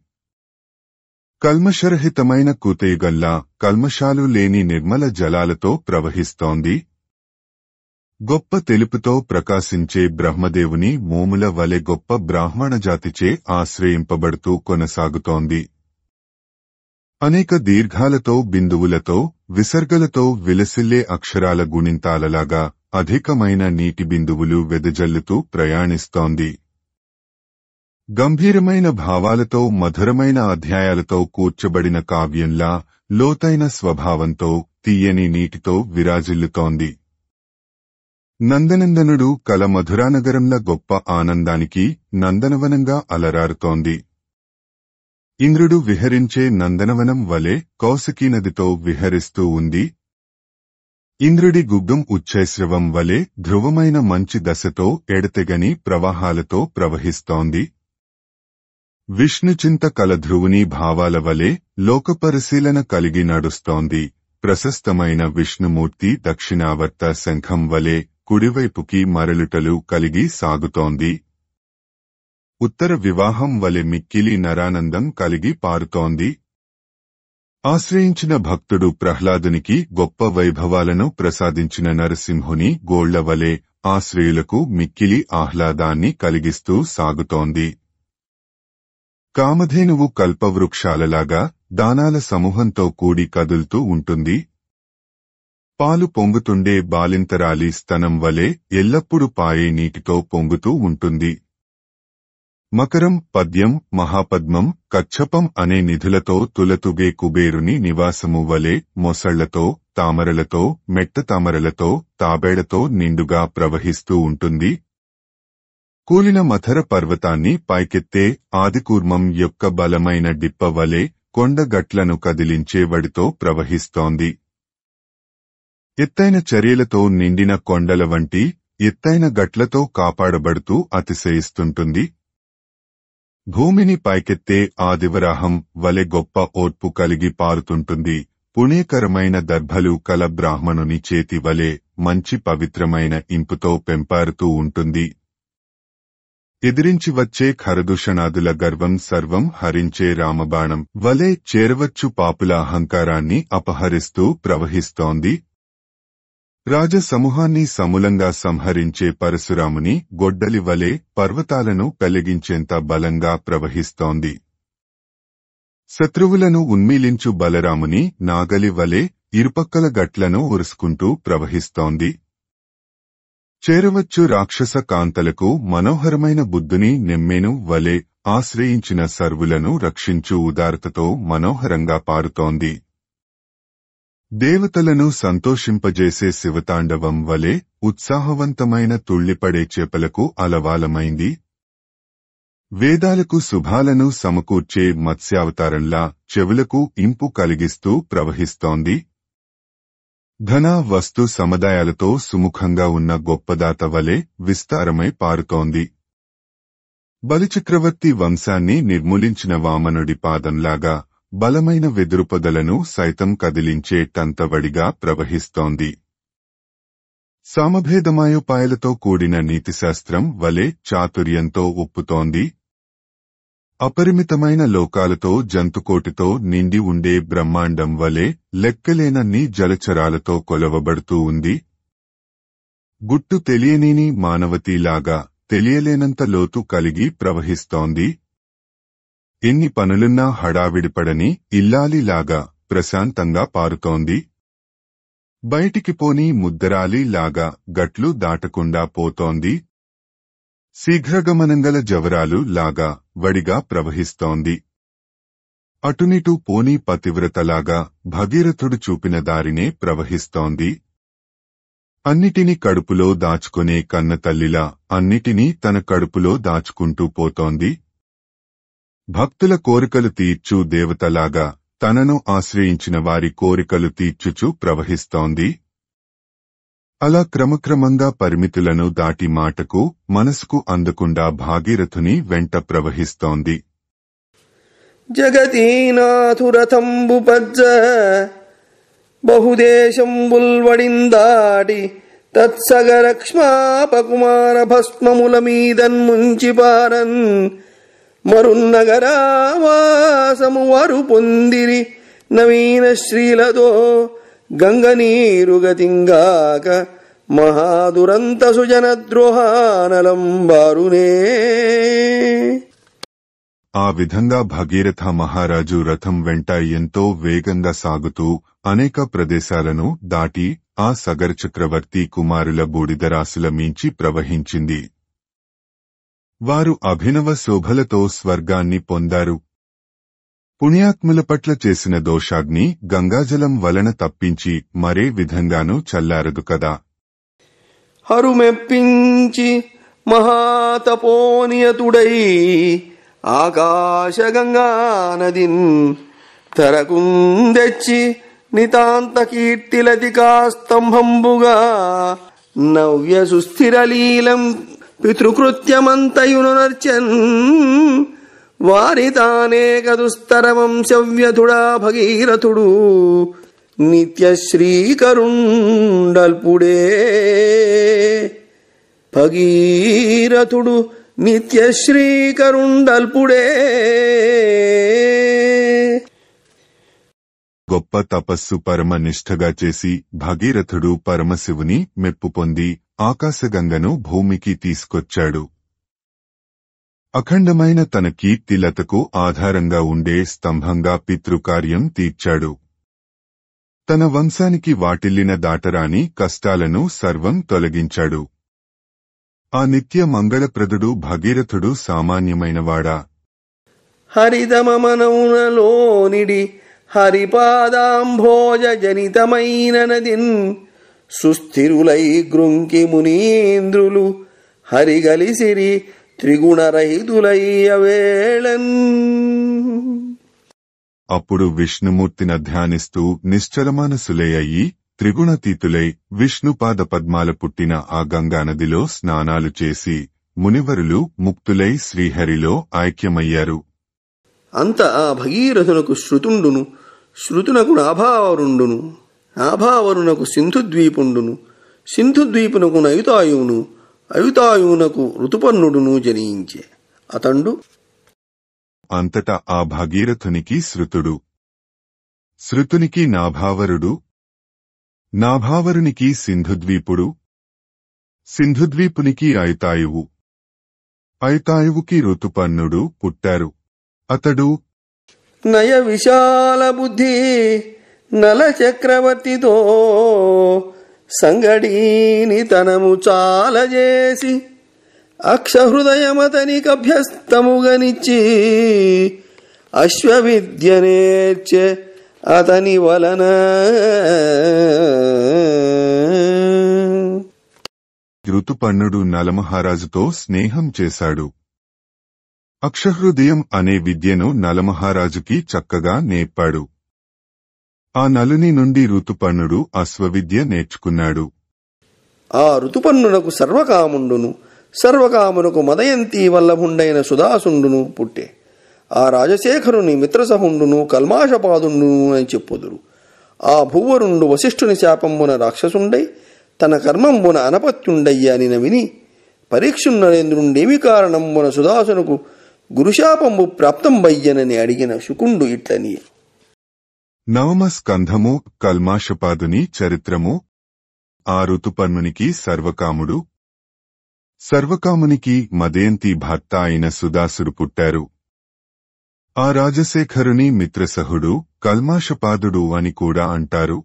కల్మషరహితమైన కూతయుగల్లా కల్మషాలు లేని నిర్మల జలాలతో ప్రవహిస్తోంది. గొప్ప తెలుపుతో ప్రకాశించే బ్రహ్మదేవుని మోముల వలె గొప్ప బ్రాహ్మణజాతిచే ఆశ్రయింపబడుతూ కొనసాగుతోంది. అనేక దీర్ఘాలతో, బిందువులతో, విసర్గలతో విలసిల్లే అక్షరాల గుణింతాలలాగా అధికమైన నీటి బిందువులు వెదజల్లుతూ ప్రయాణిస్తోంది. గంభీరమైన భావాలతో, మధురమైన అధ్యాయాలతో కూర్చబడిన కావ్యంలా లోతైన స్వభావంతో, తీయని నీటితో విరాజిల్లుతోంది. నందనందనుడు కల మధురానగరంలా గొప్ప ఆనందానికి నందనవనంగా అలరారుతోంది. ఇంద్రుడు విహరించే నందనవనం వలె కౌశికీ నదితో విహరిస్తూ ఉంది. ఇంద్రుడి గుగ్గం ఉచ్చైశ్రవం వలె ధ్రువమైన మంచి దశతో ఎడతెగని ప్రవాహాలతో ప్రవహిస్తోంది. విష్ణుచింత కల ధ్రువుని భావాల వలె లోకపరిశీలన కలిగి నడుస్తోంది. ప్రశస్తమైన విష్ణుమూర్తి దక్షిణావర్త శంఖం వలె కుడివైపుకి మరలుటలు కలిగి సాగుతోంది. ఉత్తర వివాహం వలె మిక్కిలి నరానందం కలిగి పారుతోంది. ఆశ్రయించిన భక్తుడు ప్రహ్లాదునికి గొప్ప వైభవాలను ప్రసాదించిన నరసింహుని గోళ్ల వలె ఆశ్రయులకు మిక్కిలి ఆహ్లాదాన్ని కలిగిస్తూ సాగుతోంది. కామధేనువు కల్పవృక్షాలలాగా దానాల సమూహంతో కూడి కదులుతూ ఉంటుంది. పాలు పొంగుతుండే బాలింతరాలి స్తనం వలె ఎల్లప్పుడూ పాయే నీటితో పొంగుతూ ఉంటుంది. మకరం, పద్యం, మహాపద్మం, కచ్చపం అనే నిధులతో తులతుగే కుబేరుని నివాసము వలె మొసళ్లతో, తామరలతో, మెట్టతామరలతో, తాబేళ్లతో నిండుగా ప్రవహిస్తూ ఉంటుంది. కూలిన మథర పర్వతాన్ని పైకెత్తే ఆదికూర్మం యొక్క బలమైన డిప్ప వలె కొండగట్లను కదిలించే వడితో ప్రవహిస్తోంది. ఎత్తైన చర్యలతో నిండిన కొండల వంటి ఎత్తైన గట్లతో కాపాడబడుతూ అతిశయిస్తుంటుంది. భూమిని పైకెత్తే ఆదివరాహం వలె గొప్ప ఓర్పు కలిగి పారుతుంటుంది. పుణ్యకరమైన దర్భలు కల బ్రాహ్మణుని చేతి వలె మంచి పవిత్రమైన ఇంపుతో పెంపారుతూ ఉంటుంది. ఎదిరించి వచ్చే ఖరదూషణాదుల గర్వం సర్వం హరించే రామబాణం వలె చేరవచ్చు పాపుల అహంకారాన్ని అపహరిస్తూ ప్రవహిస్తోంది. రాజసమూహాన్ని సమూలంగా సంహరించే పరశురాముని గొడ్డలి వలె పర్వతాలను పెలగించేంత బలంగా ప్రవహిస్తోంది. శత్రువులను ఉన్మీలించు బలరాముని నాగలి వలె ఇరుపక్కల గట్లను ఉరుసుకుంటూ ప్రవహిస్తోంది. చేరవచ్చు రాక్షస కాంతలకు మనోహరమైన బుద్ధుని నెమ్మేను వలె ఆశ్రయించిన సర్వులను రక్షించు ఉదారతతో మనోహరంగా పారుతోంది. దేవతలను సంతోషింపజేసే శివతాండవం వలె ఉత్సాహవంతమైన తుళ్లిపడే చేపలకు అలవాలమైంది. వేదాలకు శుభాలను సమకూర్చే మత్స్యావతారంలా చెవులకు ఇంపు కలిగిస్తూ ప్రవహిస్తోంది. ధన వస్తు సముదాయాలతో సుముఖంగా ఉన్న గొప్పదాత వలె విస్తారమై పారుతోంది. బలిచక్రవర్తి వంశాన్ని నిర్మూలించిన వామనుడి పాదంలాగా బలమైన వెదురుపొదలను సైతం కదిలించే టంతవడిగా ప్రవహిస్తోంది. సామభేదమాయోపాయాలతో కూడిన నీతిశాస్త్రం వలె చాతుర్యంతో ఉప్పుతోంది. అపరిమితమైన లోకాలతో జంతుకోటితో నిండి ఉండే బ్రహ్మాండం వలె లెక్కలేనన్ని జలచరాలతో కొలవబడుతూ ఉంది. గుట్టు తెలియనిని మానవతీలాగా తెలియలేనంత లోతు కలిగి ప్రవహిస్తోంది. ఎన్ని పనులున్నా హడావిడిపడని ఇల్లాలిలాగా ప్రశాంతంగా పారుతోంది. బయటికి పోని ముద్దరాలి లాగా గట్లు దాటకుండా పోతోంది. శీఘ్రగమనంగల జవరాలు లాగా వడిగా ప్రవహిస్తోంది. అటునిటు పోని పతివ్రతలాగా భగీరథుడు చూపిన దారినే ప్రవహిస్తోంది. అన్నిటినీ కడుపులో దాచుకునే కన్నతల్లిలా అన్నిటినీ తన కడుపులో దాచుకుంటూ పోతోంది. భక్తుల కోరికలు తీర్చు దేవతలాగా తనను ఆశ్రయించిన వారి కోరికలు తీర్చుచు ప్రవహిస్తోంది. అలా క్రమక్రమంగా పరిమితులను దాటి మాటకు మనసుకు అందకుండా భాగీరథుని వెంట ప్రవహిస్తోంది. జగతీనాథురథంబు పజ్జ బహుదేశంబుల్వడిందాటి తత్సగరక్ష్మాపకుమార భస్మముల మీదన్ ముంచిపారన్ మరున్నగరావాసము వారు పొందిరి నవీన శ్రీలతో గంగనీరుగతింగాక మహాదురంత సుజనద్రోహానలంబారునే. ఆ విధంగా భగీరథ మహారాజు రథం వెంట ఎంతో వేగంగా సాగుతూ అనేక ప్రదేశాలను దాటి ఆ సగర చక్రవర్తి కుమారుల బూడిదరాశుల మించి ప్రవహించింది. వారు అభినవ శోభలతో స్వర్గాన్ని పొందారు. పుణ్యాత్ముల పట్ల చేసిన దోషాగ్ని గంగాజలం వలన తప్పించి మరే విధంగానూ చల్లారదు కదా. హరుమెప్పించి మహాతపోనియతుడై ఆకాశగంగా నదిన్ తరకుందెచ్చి నితాంత కీర్తిలతికాస్తంభంబుగా నవ్య సుస్థిరలీలం పితృకృత్యమంతయును నర్చన్ వారి తానేక దుస్తర వంశవ్యధుడా భగీరథుడు నిత్యశ్రీకరుండల్పుడే భగీరథుడు నిత్యశ్రీకరుండల్పుడే. గొప్ప తపస్సు పరమ నిష్ఠగా చేసి భగీరథుడు పరమశివుని మెప్పు పొంది ఆకాశగంగను భూమికి తీసుకొచ్చాడు. అఖండమైన తన కీర్తిలతకు ఆధారంగా ఉండే స్తంభంగా పితృకార్యం తీర్చాడు. తన వంశానికి వాటిల్లిన దాటరాని కష్టాలను సర్వం తొలగించాడు. ఆ నిత్య మంగళప్రదుడు భగీరథుడు సామాన్యమైనవాడా? హరితమనమునలోనిడి హరిపాదాంభోజ జనితమైన నదిన్ సుస్థిరులై గృంకి మునీంద్రులు హరిగలిసిరి త్రిగుణరహితులయ్యవేళన్. అప్పుడు విష్ణుమూర్తిన ధ్యానిస్తూ నిశ్చలమానసులై అయ్యి త్రిగుణాతీతులై విష్ణుపాద పద్మాల పుట్టిన ఆ గంగానదిలో స్నానాలు చేసి మునివరులు ముక్తులై శ్రీహరిలో ఐక్యమయ్యారు. అంత ఆ భగీరథునకు శృతుండును, శృతునకు నాభావరుండును, నాభావరునకు సింధుద్వీపుండును, సింధుద్వీపునకు అయుతాయువును, అయుతాయువునకు ఋతుపర్ణుడును జనించే. అతండు అంతటా ఆ భగీరథునికి శృతుడు, శృతునికి నాభావరుడు, నాభావరునికి సింధుద్వీపుడు, సింధుద్వీపునికి అయుతాయువు, అయుతాయువుకి ఋతుపర్ణుడు పుట్టారు. అతడు నయ విశాల బుద్ధి నల చక్రవర్తితో సంగడీని తనము చాలజేసి అక్షహృదయమతనికి అభ్యస్తముగనిచ్చి అశ్వవిద్య నేర్చె అతని వలన. ఋతుపర్ణుడు నలమహారాజుతో స్నేహం చేశాడు. అక్షహృదయం అనే విద్యను నలమహారాజుకి చక్కగా నేర్పాడు. ఆ నలుని నుండి ఋతుపర్ణుడు అశ్వవిద్య నేర్చుకున్నాడు. ఆ ఋతుపర్ణునకు సర్వకాముండును, సర్వకామునకు మదయంతి వల్లభుండైన సుదాసుండును పుట్టే. ఆ రాజశేఖరుని మిత్రసహుండును కల్మాషపాదుండును అని చెప్పుదురు. ఆ భూవరుండు వశిష్ఠుని శాపంబున రాక్షసుండై తన కర్మంబున అనపత్యుండయ్య అని విని పరీక్షున్నరేంద్రుండేమి కారణంబున సుదాసునకు గురుశాపంబు ప్రాప్తంబయ్యనని అడిగిన శుకుండు ఇట్లని. నవమ స్కంధము కల్మాషపాదుని చరిత్రము. ఆ ఋతుపర్ణునికి సర్వకాముడు, సర్వకామునికి మదయంతి భర్త అయిన సుదాసుడు పుట్టారు. ఆ రాజశేఖరుని మిత్రసహుడు కల్మాషపాదుడు అని కూడా అంటారు.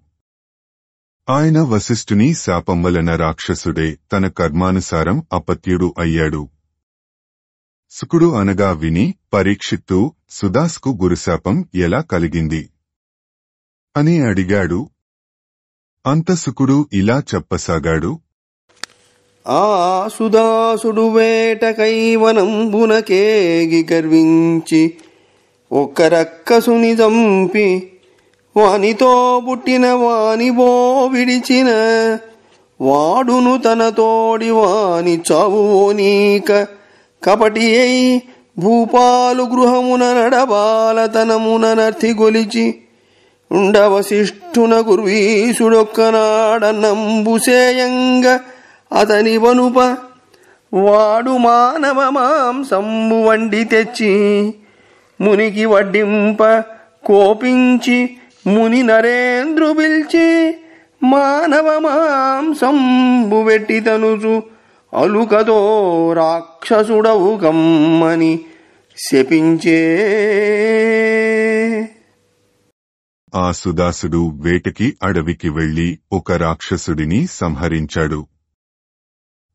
ఆయన వశిష్ఠుని శాపం వలన రాక్షసుడే తన కర్మానుసారం అపత్యుడు అయ్యాడు. శుకుడు అనగా విని పరీక్షిత్తు సుదాస్కు గురుశాపం ఎలా కలిగింది అని అడిగాడు. అంత శుకుడు ఇలా చెప్పసాగాడు. ఆ సుదాసుడు వేటకై వనంబునకేగి గర్వించి ఒక్క రక్కసుని చంపి వానితో పుట్టిన వానివో విడిచిన వాడును తన తోడి వాని చావునీక కపటి అయి భూపాలు గృహమున నడబాలతనమున నర్తిగొలిచి ఉండవశిష్ఠున గుర్వీసుడొక్కనాడన్నంబుసేయంగ అతని వనుప వాడు మానవ మాంసంబు వండి తెచ్చి మునికి వడ్డింప కోపించి ముని నరేంద్రు పిల్చి మానవ మాంసంబు వెట్టి తనుచు అలుకతో రాక్షసుడవు గమ్మని శపించే. ఆ సుదాసుడు వేటకి అడవికి వెళ్లి ఒక రాక్షసుడిని సంహరించాడు.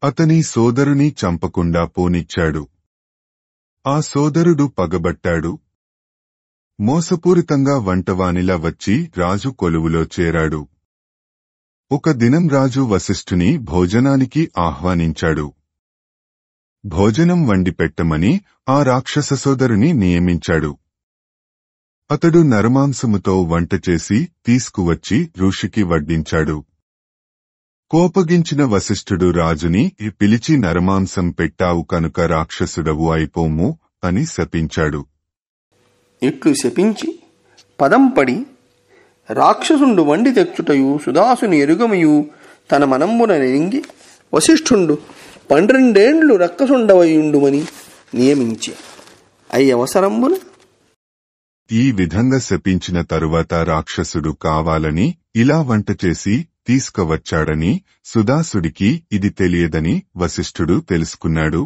అతని సోదరుని చంపకుండా పోనిచ్చాడు. ఆ సోదరుడు పగబట్టాడు. మోసపూరితంగా వంటవానిలా వచ్చి రాజు కొలువులో చేరాడు. ఒక దినం రాజు వశిష్ఠుని భోజనానికి ఆహ్వానించాడు. భోజనం వండి పెట్టమని ఆ రాక్షస సోదరుని నియమించాడు. అతడు నరమాంసముతో వంట చేసి తీసుకువచ్చి ఋషికి వడ్డించాడు. కోపగించిన వశిష్ఠుడు రాజుని పిలిచి నరమాంసం పెట్టావు కనుక రాక్షసుడవు అయిపోము అని శపించాడు. ఇట్లు శపించి పదంపడి రాక్షసుండు వండి తెచ్చుటయు సుదాసుని ఎరుగమయు తన మనంబున నెరింగి వశిష్ఠుండు 12 రక్కసుండవయుండుమని నియమించి అయ్యవసరంబున ఈ విధంగా శపించిన తరువాత రాక్షసుడు కావాలని ఇలా వంట చేసి తీసుకువచ్చాడని సుదాసుడికి ఇది తెలియదని వశిష్ఠుడు తెలుసుకున్నాడు.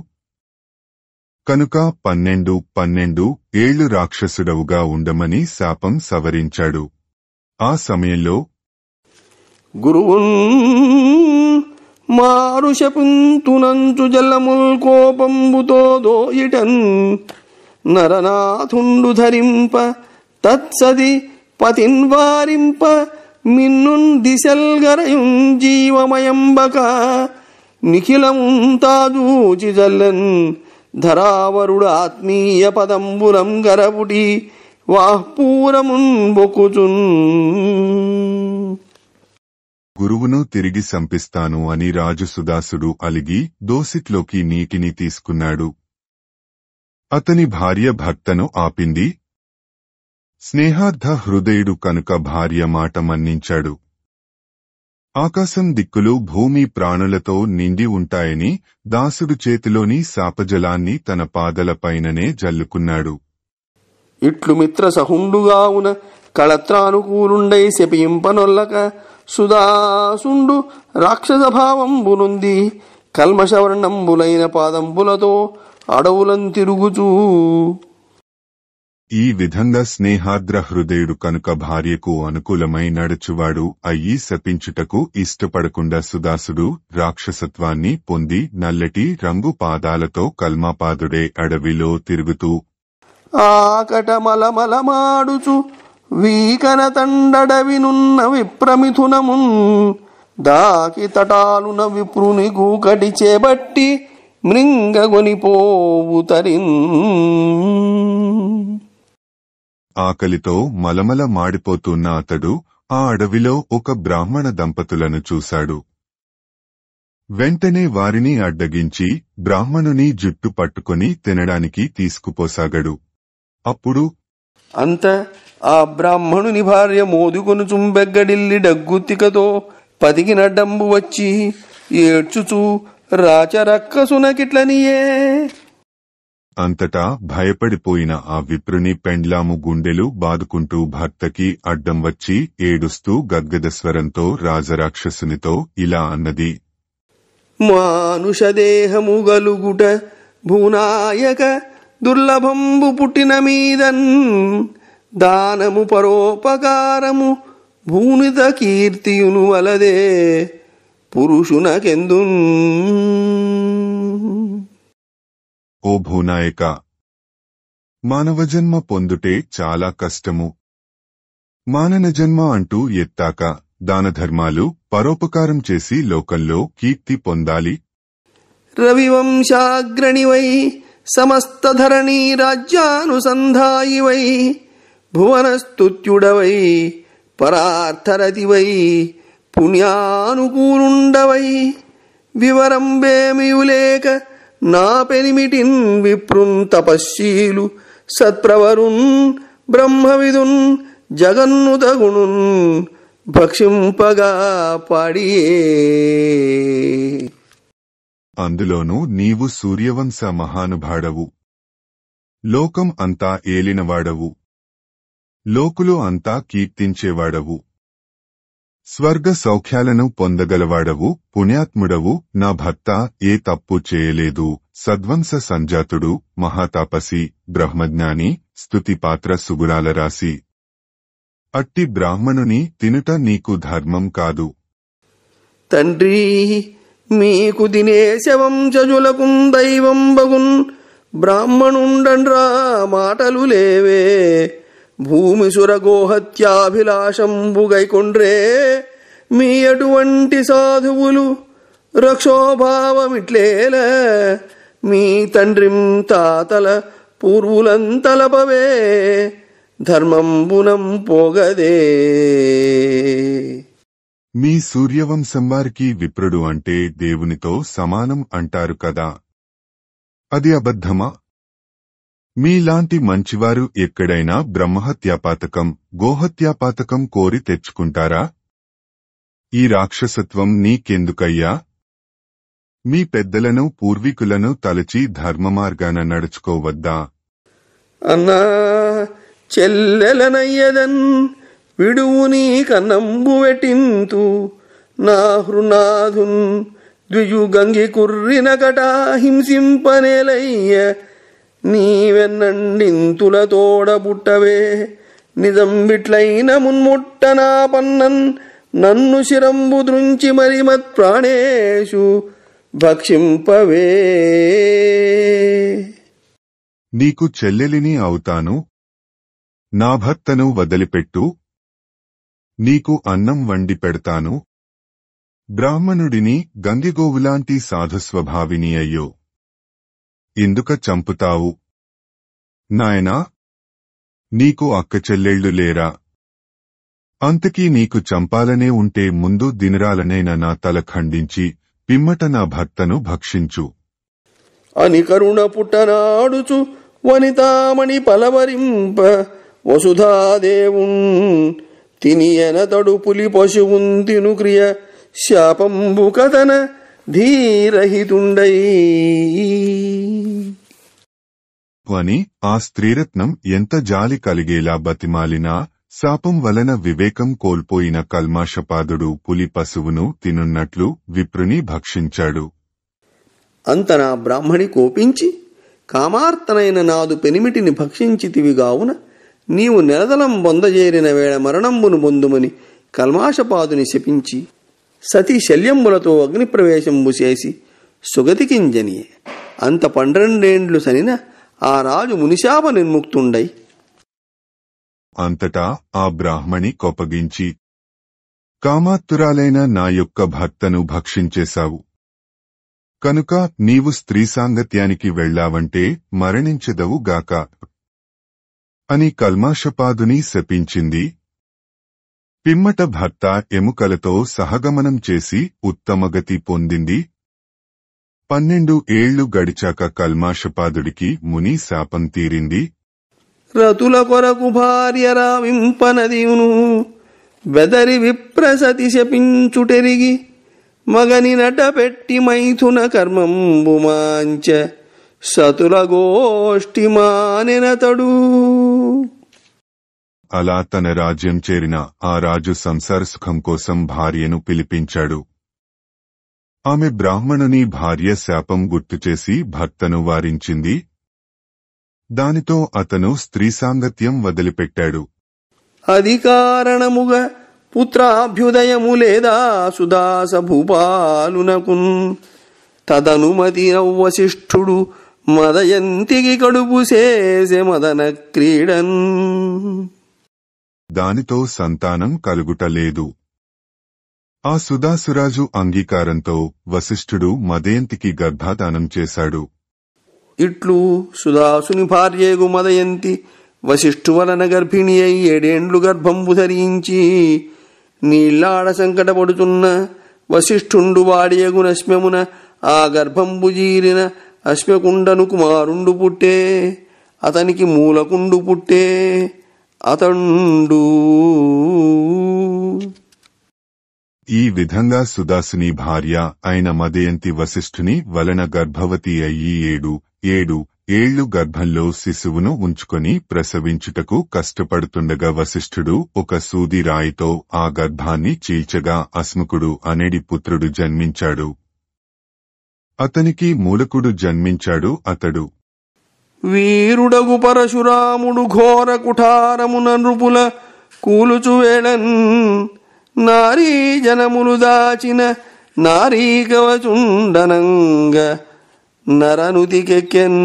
కనుక 12 ఏళ్లు రాక్షసుడవుగా ఉండమని శాపం సవరించాడు. ఆ సమయంలో గురువున్ మారుషపుంతునంచు జలముల్ కోపంబుతో దోయిటన్ నరనాథుండు ధరింప తత్సది పతిన్వారింప మిన్నున్ దిశల్గరయుం జీవమయంబక నిఖిలముంతాజూచి జల్లన్ ధరావరుడు ఆత్మీయ పదంబులం గరపుటి వాహ్పూరమున్ బొకుచున్. గురువును తిరిగి సంపిస్తాను అని రాజు సుదాసుడు అలిగి దోసిట్లోకి నీటిని తీసుకున్నాడు. అతని భార్య భర్తను ఆపింది. స్నేహార్థ హృదయుడు కనుక భార్య మాట మన్నించాడు. ఆకాశం దిక్కులు భూమి ప్రాణులతో నిండి ఉంటాయని దాసుడు చేతిలోని శాపజలాన్ని తన పాదలపైననే జల్లుకున్నాడు. ఇట్లు మిత్ర సహుండుగావున కళత్రానుకూలుండై శపింపనొల్లక సుదాసుండు రాక్షస భావంబునుంది కల్మషవర్ణంబులైన పాదంబులతో అడవులం తిరుగుచూ. ఈ విధంగా స్నేహాద్ర హృదయుడు కనుక భార్యకు అనుకూలమై నడుచువాడు అయ్యి శపించుటకు ఇష్టపడకుండా సుదాసుడు రాక్షసత్వాన్ని పొంది నల్లటి రంగు పాదాలతో కల్మాపాదుడే అడవిలో తిరుగుతూ ఆకట మలమలమాడుచు వీకన తండడవినున్న విప్రమిథునమున్ దాకి తటాలున విప్రుని కూకటి చేబట్టి మృంగగొనిపోవు తరిన్. ఆకలితో మలమల మాడిపోతున్న అతడు ఆ అడవిలో ఒక బ్రాహ్మణ దంపతులను చూశాడు. వెంటనే వారిని అడ్డగించి బ్రాహ్మణుని జుట్టు పట్టుకొని తినడానికి తీసుకుపోసాగాడు. అప్పుడు అంత ఆ బ్రాహ్మణుని భార్య మోదుకొను చుంబెగ్గడిల్లి డగ్గుత్తికతో పతికినడ్డంబు వచ్చి ఏడ్చుచూ రాచరక్కసునకిట్లనియే. అంతటా భయపడిపోయిన ఆ విప్రుని పెండ్లాము గుండెలు బాదుకుంటూ భర్తకి అడ్డం వచ్చి ఏడుస్తూ గద్గదస్వరంతో రాజరాక్షసునితో ఇలా అన్నది. మానుషదేహము గలుగుట భూనాయక దుర్లభంబు పుట్టిన మీదన్ దానము పరోపకారము భూనిత కీర్తియును వలదే పురుషునకెందున్. ఓ భూనాయక, మానవజన్మ పొందుటే చాలా కష్టము. మానన జన్మ అంటూ ఎత్తాక దానధర్మాలు పరోపకారం చేసి లోకంలో కీర్తి పొందాలి. రవివంశాగ్రణివై సమస్త ధరణీ రాజ్యానుసంధాయివై భువనస్తుత్యుడవై పరార్థరతివై పుణ్యానుకూలుండవై వివరంబేమియులేక నా పెనిమిటిన్ విప్రున్ తపశ్శీలు సత్ప్రవరున్ బ్రహ్మవిదున్ జగన్నుతగుణున్ భక్షింపగా పాడియే. అందులోనూ నీవు సూర్యవంశ మహానుభాడవు, లోకం అంతా ఏలినవాడవు, లోకులు అంతా కీర్తించేవాడవు, స్వర్గ సౌఖ్యాలను పొందగలవాడవు, పుణ్యాత్ముడవు. నా భర్త ఏ తప్పు చేయలేదు, సద్వంశ సంజాతుడు, మహాతాపసి, బ్రహ్మజ్ఞాని, స్తుతిపాత్ర సుగుణాల రాశి. అట్టి బ్రాహ్మణుని తినుట నీకు ధర్మం కాదు. తండ్రి, మీకు దినేశవంశజులకుం దైవం బగున్ బ్రాహ్మణుండండ్రా మాటలు లేవే. భూమి సురగోహత్యాభిలాషంబుగైకొండ్రే మీ అటువంటి సాధువులు రక్షోభావమిట్లేల. మీ తండ్రిం తాతల పూర్వులంతలపవే ధర్మంబునం పోగదే. మీ సూర్యవంశం వారికి విప్రుడు అంటే దేవునితో సమానం అంటారు కదా, అది అబద్ధమా? మీలాంటి మంచివారు ఎక్కడైనా బ్రహ్మహత్యాపాతకం గోహత్యాపాతకం కోరి తెచ్చుకుంటారా? ఈ రాక్షసత్వం నీకెందుకయ్యా? మీ పెద్దలను పూర్వీకులను తలచి ధర్మమార్గాన నడుచుకోవద్దా? అన్నా చెల్లెలనయ్యదన్ విడువు నీ కన్నంబు వెటింతు నా హృనాథున్ ద్విజు గంగి కుర్రిన కటా హింసింపనేలయ్య నీవెన్నండింతుల తోడబుట్టవే నిజం బిట్లైన మున్ముట్టనా పన్నన్ నన్ను శిరంబు దృంచి మరి మత్ ప్రాణేషు భక్షింపవే. నీకు చెల్లెలిని అవుతాను, నా భర్తను వదిలిపెట్టు, నీకు అన్నం వండి పెడతాను. బ్రాహ్మణుడిని గంగిగోవులాంటి సాధుస్వభావిని అయ్యో ఎందుక చంపుతావు? నాయనా, నీకు అక్క చెల్లెళ్ళు లేరా? అంతకీ నీకు చంపాలనే ఉంటే ముందు దినరాలనైన నా తల ఖండించి పిమ్మట నా భర్తను భక్షించు అని కరుణ పుట్టనాడుచు వనితామణి పలవరింప వసుధాదేవున్ తినియనతడు పులి పశువున్ తిను క్రియ శాపంబు కథన ధీరహితుండై అని ఆ స్త్రీరత్నం ఎంత జాలి కలిగేలా బతిమాలినా శాపం వలన వివేకం కోల్పోయిన కల్మాషపాదుడు పులి పశువును తినున్నట్లు విప్రుని భక్షించాడు. అంతనా బ్రాహ్మణి కోపించి, కామార్తనైన నాదు పెనిమిటిని భక్షించితివిగావున నీవు నెలదలం బొందజేరిన వేళ మరణంబును బొందుమని కల్మాషపాదుని శపించి సతీ శల్యంబులతో అగ్నిప్రవేశంబు చేసి సుగతికింజనియే. అంత 12 ఏండ్లు సనిన ఆ రాజు మునిశాప నిర్ముక్తుండై. అంతటా ఆ బ్రాహ్మణి కోపగించి, కామాతురాలైన నా యొక్క భర్తను భక్షించేశావు కనుక నీవు స్త్రీ సాంగత్యానికి వెళ్లావంటే మరణించెదవు గాక అని కల్మాషపాదుని శపించింది. పిమ్మట భర్త ఎముకలతో సహగమనం చేసి ఉత్తమగతి పొందింది. 12 ఏళ్లు గడిచాక కల్మాషపాదుడికి ముని శాపం తీరింది. రతుల కొరకు భార్య రావింపనదియును బెదరి విప్రసతి శపించుటెరిగి మగని నటపెట్టి మైథున కర్మంబు మాంచ సతుల గోష్ఠి మానెనతడు. అలా తన రాజ్యం చేరిన ఆ రాజు సంసార సుఖం కోసం భార్యను పిలిపించాడు. ఆమె బ్రాహ్మణుని భార్య శాపం గుర్తుచేసి భర్తను వారించింది. దానితో అతను స్త్రీ సాంగత్యం వదిలిపెట్టాడు. అది కారణముగా పుత్రాభ్యుదయము లేదా సుదాస భూపాలునకున్ తదనుమతి వశిష్ఠుడు మదయంతికి కడుపు చేసే మదన క్రీడన్. దానితో సంతానం కలుగుటలేదు. ఆ సుదాసురాజు అంగీకారంతో వశిష్ఠుడు మదయంతికి గర్భాధానం చేశాడు. ఇట్లు సుదాసుని భార్యేగు మదయంతి వశిష్ఠు వలన గర్భిణి అయి 7 ఏండ్లు గర్భంబు ధరించి నీళ్లాడ సంకటపడుతున్న వశిష్ఠుండు వాడియగు నశ్మ్యమున ఆ గర్భంబు జీరిన అశ్మ్యకుండను కుమారుండు పుట్టే. అతనికి మూలకుండు పుట్టే. అతండు ఈ విధంగా సుదాసుని భార్య అయిన మదయంతి వశిష్ఠుని వలన గర్భవతి అయ్యి 7 ఏళ్లు గర్భంలో శిశువును ఉంచుకొని ప్రసవించుటకు కష్టపడుతుండగా వశిష్ఠుడు ఒక సూది రాయితో ఆ గర్భాన్ని చీల్చగా అస్ముకుడు అనేడి పుత్రుడు జన్మించాడు. అతనికి మూలకుడు జన్మించాడు. అతడు వీరుడగు పరశురాముడు ఘోర కుఠారమున నృపుల కూలుచువేళన్ నారీ జనములు దాచిన నారీ కవచుండనంగ నరనుతికెక్కెన్.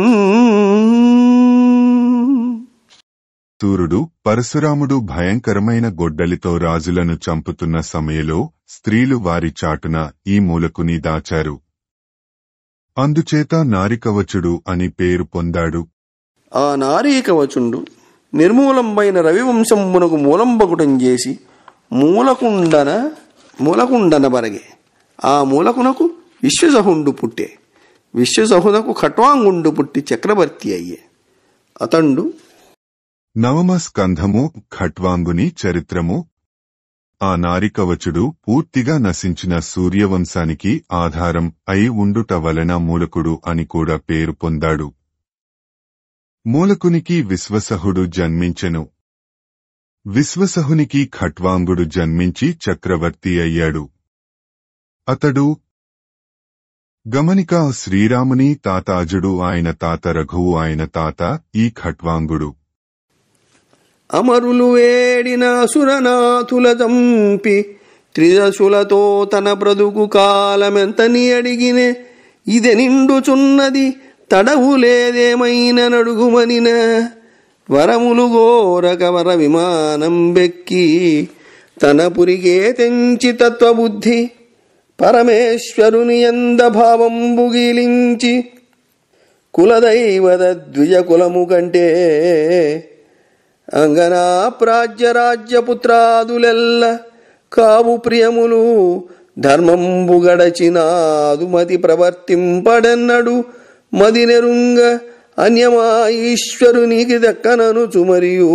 సూర్యుడు పరశురాముడు భయంకరమైన గొడ్డలితో రాజులను చంపుతున్న సమయంలో స్త్రీలు వారి చాటున ఈ మూలకుని దాచారు. అందుచేత నారికవచుడు అని పేరు పొందాడు. ఆ నారీకవచుండు నిర్మూలంబైన రవివంశంబునకు మూలంబకుటం చేసి మూలకుండన బరగే. ఆ మూలకునకు విశ్వసహుండు పుట్టే. విశ్వసహునకు ఖట్వాంగుండు పుట్టి చక్రవర్తి అయ్యే. అతండు నవమ స్కంధము ఖట్వాంగుని చరిత్రము. ఆ నారికవచుడు పూర్తిగా నశించిన సూర్యవంశానికి ఆధారం అయి ఉండుట వలన మూలకుడు అని కూడా పేరు పొందాడు. మూలకునికి విశ్వసహుడు జన్మించెను. విశ్వసహునికి ఖట్వాంగుడు జన్మించి చక్రవర్తి అయ్యాడు. అతడు గమనిక శ్రీరాముని తాత అజుడు, ఆయన తాత రఘువు, ఆయన తాత ఈ ఖట్వాంగుడు. అమరులు వేడిన అసురనాథుల చంపి త్రిదశులతో తన బ్రతుకు కాలమెంతని అడిగినే ఇదె నిండుచున్నది తడవు లేదేమైన నడుగుమనిన వరములు గోరక వర విమానం బెక్కి తన పురిగే తెంచి తత్వబుద్ధి పరమేశ్వరుని యంద భావంబు గీలించి కులదైవద ద్విజ కులము కంటే అంగనా ప్రాజ్యరాజ్యపుత్రాదులెల్ల కావు ప్రియములు ధర్మంబు గడచినాదు మతి ప్రవర్తింపడన్నడు మదినెరుంగ అన్యమా ఈశ్వరునికి దక్కననుచు మరియు.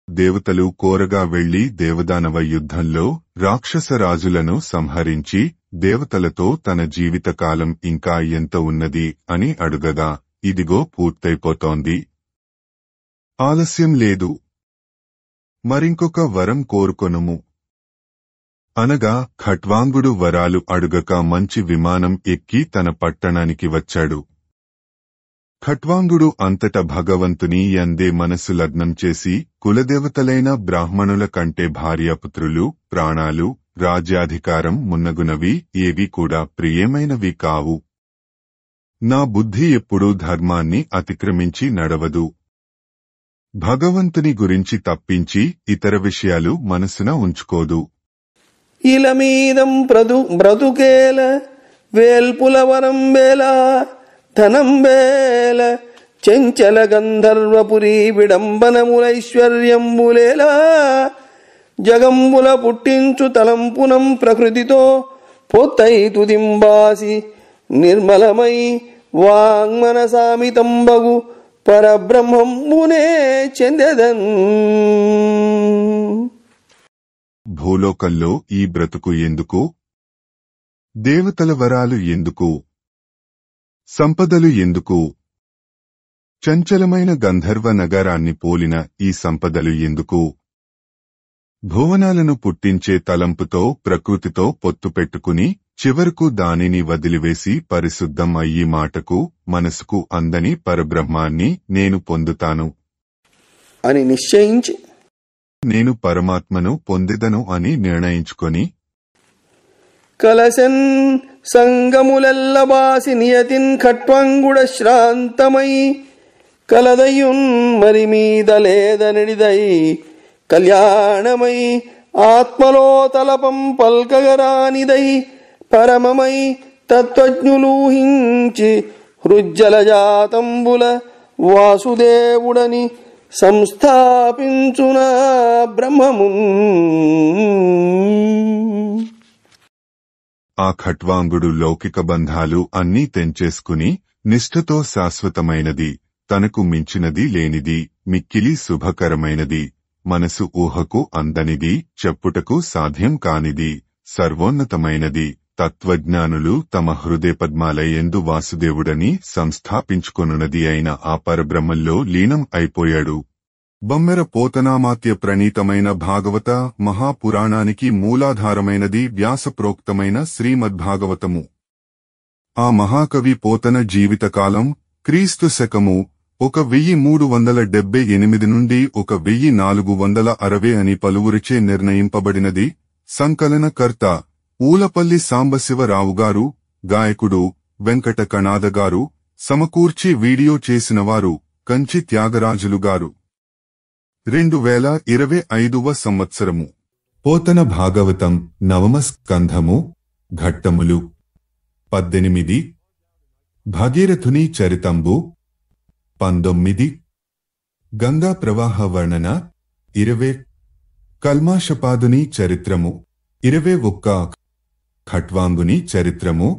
దేవతలు కోరగా వెళ్లి దేవదానవ యుద్ధంలో రాక్షసరాజులను సంహరించి దేవతలతో తన జీవితకాలం ఇంకా ఎంత ఉన్నది అని అడుగగా ఇదిగో పూర్తయిపోతోంది, ఆలస్యం లేదు, మరింకొక వరం కోరుకొనుము అనగా ఖట్వాంగుడు వరాలు అడుగక మంచి విమానం ఎక్కి తన పట్టణానికి వచ్చాడు. ఖట్వాంగుడు అంతట భగవంతుని యందే మనసు లగ్నం చేసి కులదేవతలైన బ్రాహ్మణుల కంటే భార్యాపుత్రులు, ప్రాణాలు, రాజ్యాధికారం మున్నగునవి ఏవి కూడా ప్రియమైనవి కావు. నా బుద్ధి ఎప్పుడూ ధర్మాన్ని అతిక్రమించి నడవదు. భగవంతుని గురించి తప్పించి ఇతర విషయాలు మనసున ఉంచుకోదు. ఇలమీదం బ్రతుకేల వేల్పుల వరం వేల ధనం వేల చెంచల గంధర్వపురి విడంబనములైశ్వర్యంబులేలా జగంబుల పుట్టించు తలంపునం ప్రకృతితో పొత్తై తుదింబాసి నిర్మలమై వాంగ్మనసామితంబగు పరబ్రహ్మమునే చెందెదన్. భూలోకంలో ఈ బ్రతుకు ఎందుకు? దేవతల వరాలు ఎందుకు? సంపదలు ఎందుకు? చంచలమైన గంధర్వ నగరాన్ని పోలిన ఈ సంపదలు ఎందుకు? భువనాలను పుట్టించే తలంపుతో ప్రకృతితో పొత్తు పెట్టుకుని చివరకు దానిని వదిలివేసి పరిశుద్ధం అయ్యి మాటకు మనసుకు అందని పరబ్రహ్మాన్ని నేను పొందుతాను అని నిశ్చయించి నేను పరమాత్మను పొందెదను అని నిర్ణయించుకొని కలసన్ సంగములెల్లబాసి నియతిన్ ఖట్వాంగుడ శ్రాంతమై కలదయున్ మరి మీద లేదనిడిదై కళ్యాణమై ఆత్మలో తలపం పల్కగరానిదై పరమమై తత్వజ్ఞులూహించి హృజ్జలజాతంబుల వాసుదేవుడని సంస్థాపించున బ్రహ్మము. ఆ ఖట్వాంగుడు లౌకిక బంధాలు అన్నీ తెంచేసుకుని నిష్ఠతో శాశ్వతమైనది, తనకు మించినది లేనిది, మిక్కిలి శుభకరమైనది, మనసు ఊహకు అందనిది, చెప్పుటకు సాధ్యం కానిది, సర్వోన్నతమైనది, తత్వజ్ఞానులు తమ హృదయపద్మాలయందు వాసుదేవుడని సంస్థాపించుకొనున్నది అయిన ఆ పరబ్రహ్మంలో లీనం అయిపోయాడు. బమ్మెర పోతనామాత్య ప్రణీతమైన భాగవత మహాపురాణానికి మూలాధారమైనది వ్యాసప్రోక్తమైన శ్రీమద్భాగవతము. ఆ మహాకవి పోతన జీవితకాలం క్రీస్తు శకము 1378 నుండి 1460 అని పలువురిచే నిర్ణయింపబడినది. సంకలనకర్త ఊలపల్లి సాంబశివరావుగారు, గాయకుడు వెంకట కణాదగారు, సమకూర్చి వీడియో చేసినవారు కంచి త్యాగరాజులుగారు. 2025వ సంవత్సరము. పోతన భాగవతం నవమ స్కంధము ఘట్టములు 18. భగీరథుని చరితంబు 19. గంగా ప్రవాహ వర్ణన 20. కల్మాషపాదుని చరిత్రము 21. ఖట్వాంగుని చరిత్రము